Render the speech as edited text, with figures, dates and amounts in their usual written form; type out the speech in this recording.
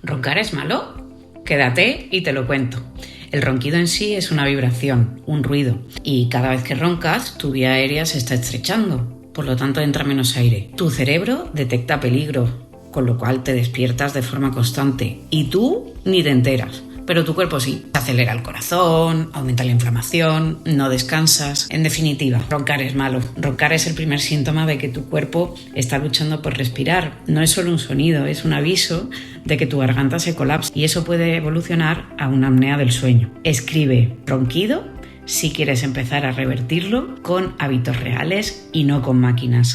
¿Roncar es malo? Quédate y te lo cuento. El ronquido en sí es una vibración, un ruido, y cada vez que roncas, tu vía aérea se está estrechando, por lo tanto entra menos aire. Tu cerebro detecta peligro, con lo cual te despiertas de forma constante, y tú ni te enteras. Pero tu cuerpo sí. Acelera el corazón, aumenta la inflamación, no descansas. En definitiva, roncar es malo. Roncar es el primer síntoma de que tu cuerpo está luchando por respirar. No es solo un sonido, es un aviso de que tu garganta se colapsa y eso puede evolucionar a una apnea del sueño. Escribe ronquido si quieres empezar a revertirlo con hábitos reales y no con máquinas.